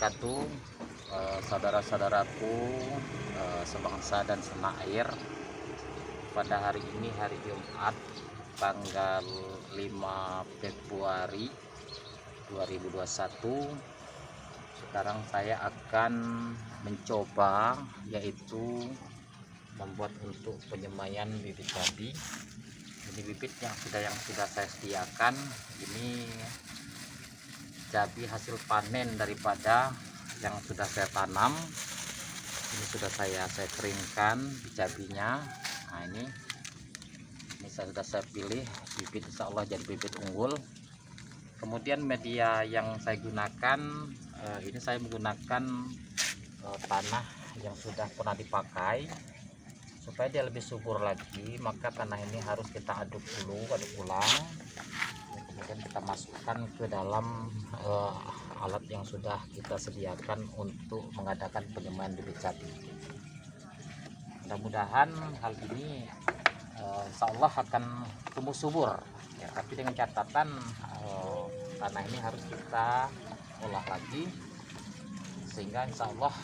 wabarakatuh. Saudara-saudaraku sebangsa dan senair, pada hari ini hari Jumat tanggal 5 Februari 2021. Sekarang saya akan mencoba yaitu membuat untuk penyemaian bibit cabai. Ini bibit yang sudah saya sediakan. Ini cabai hasil panen daripada yang sudah saya tanam. Ini sudah saya keringkan cabainya. Nah, ini sudah saya pilih bibit, insya Allah jadi bibit unggul. Kemudian media yang saya gunakan, ini saya menggunakan tanah yang sudah pernah dipakai. Supaya dia lebih subur lagi, maka tanah ini harus kita aduk ulang. Kemudian kita masukkan ke dalam alat yang sudah kita sediakan untuk mengadakan penyemaian bibit cabai. Mudah-mudahan hal ini insya Allah akan tumbuh subur ya, tapi dengan catatan tanah ini harus kita olah lagi sehingga insya Allah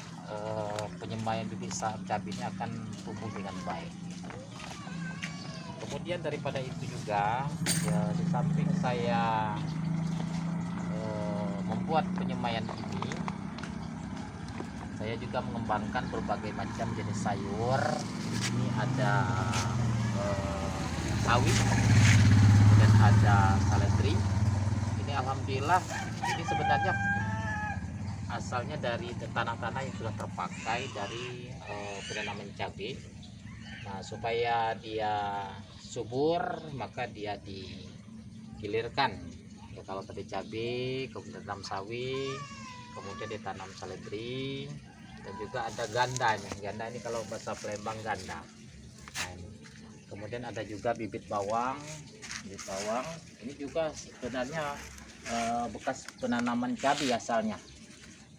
penyemaian bibit cabai ini akan tumbuh dengan baik. Kemudian daripada itu juga ya, di samping saya membuat penyemaian ini, saya juga mengembangkan berbagai macam jenis sayur. Ini ada sawi, kemudian ada seledri. Ini alhamdulillah ini sebenarnya asalnya dari tanah-tanah yang sudah terpakai dari penanaman cabai. Nah, supaya dia subur maka dia digilirkan ya, kalau tadi cabai, kemudian tanam sawi, kemudian ditanam seledri, dan juga ada ganda. Ganda ini kalau bahasa Palembang ganda. Nah, ini. Kemudian ada juga bibit bawang. Ini juga sebenarnya bekas penanaman cabai asalnya,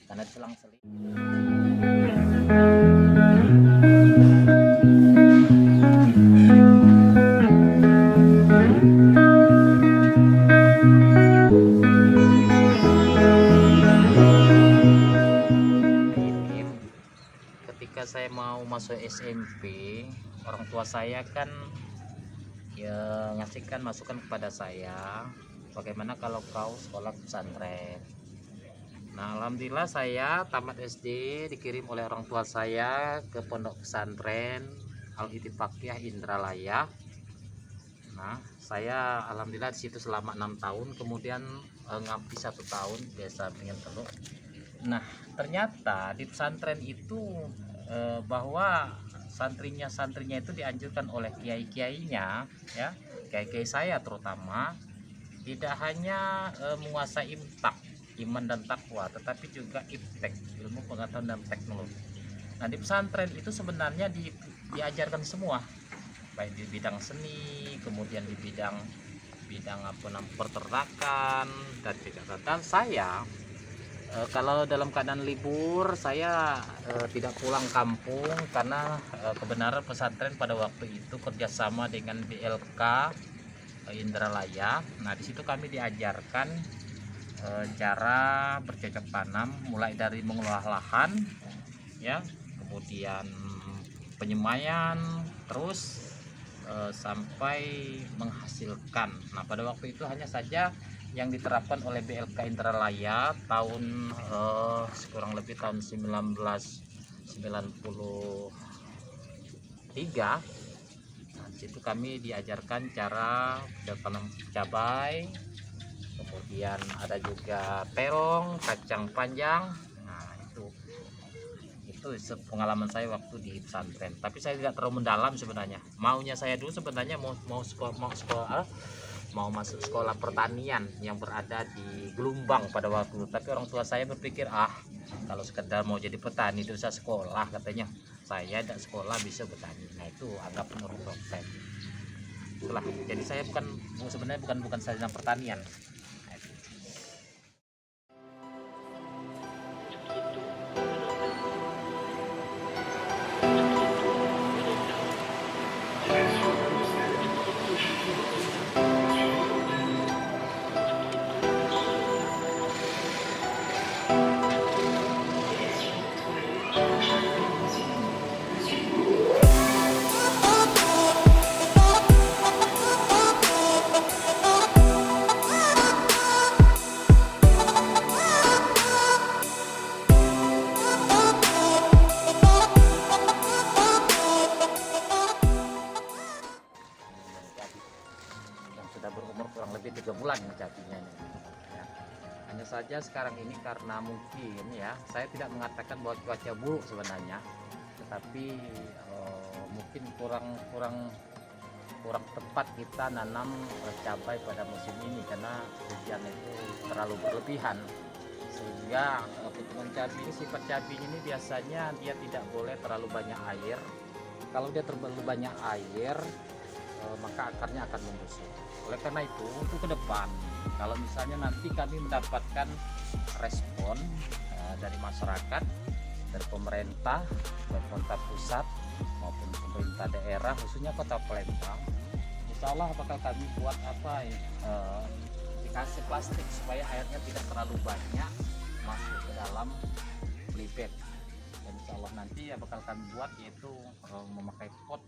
karena selang-seling. Ketika saya mau masuk SMP, orang tua saya kan ya ngasihkan masukan kepada saya, bagaimana kalau kau sekolah pesantren. Nah, alhamdulillah saya tamat SD dikirim oleh orang tua saya ke pondok pesantren Al-Ittifaqiyah Indralaya. Nah, saya alhamdulillah di situ selama 6 tahun, kemudian ngabdi 1 tahun biasa pengen teluk. Nah, ternyata di pesantren itu bahwa santrinya itu dianjurkan oleh kiai-kiainya ya, kiai-kiai saya terutama, tidak hanya menguasai iman dan takwa, tetapi juga iptek, ilmu pengetahuan dan teknologi. Nah, di pesantren itu sebenarnya diajarkan semua, baik di bidang seni, kemudian di bidang peternakan dan juga saya kalau dalam keadaan libur saya tidak pulang kampung karena kebenaran pesantren pada waktu itu kerjasama dengan BLK Indralaya. Nah, di situ kami diajarkan cara bercocok tanam, mulai dari mengolah lahan ya, kemudian penyemaian, terus sampai menghasilkan. Nah, pada waktu itu hanya saja yang diterapkan oleh BLK Indralaya tahun kurang lebih tahun 1993. Nah, situ kami diajarkan cara bertanam cabai, kemudian ada juga terong, kacang panjang. Nah, itu pengalaman saya waktu di pesantren. Tapi saya tidak terlalu mendalam sebenarnya. Maunya saya dulu sebenarnya mau masuk sekolah pertanian yang berada di Gelumbang pada waktu itu. Tapi orang tua saya berpikir, kalau sekedar mau jadi petani itu bisa sekolah, katanya. Saya tidak sekolah bisa bertani. Nah, itu anggapan orang tua saya. Itulah. Jadi saya sebenarnya bukan sarjana pertanian. sudah berumur kurang lebih 3 bulan cabinya ini. Ya. Hanya saja sekarang ini karena mungkin ya, saya tidak mengatakan bahwa cuaca buruk sebenarnya, tetapi mungkin kurang tepat kita nanam cabai pada musim ini karena hujan itu terlalu berlebihan, sehingga potongan cabai ini, sifat cabai ini biasanya dia tidak boleh terlalu banyak air. Kalau dia terlalu banyak air maka akarnya akan membusuk. Oleh karena itu untuk ke depan, kalau misalnya nanti kami mendapatkan respon dari masyarakat, dari pemerintah, pemerintah pusat maupun pemerintah daerah, khususnya Kota Palembang, insya Allah bakal kami buat dikasih plastik supaya airnya tidak terlalu banyak masuk ke dalam polybag. Dan insya Allah nanti ya bakal kami buat yaitu memakai pot.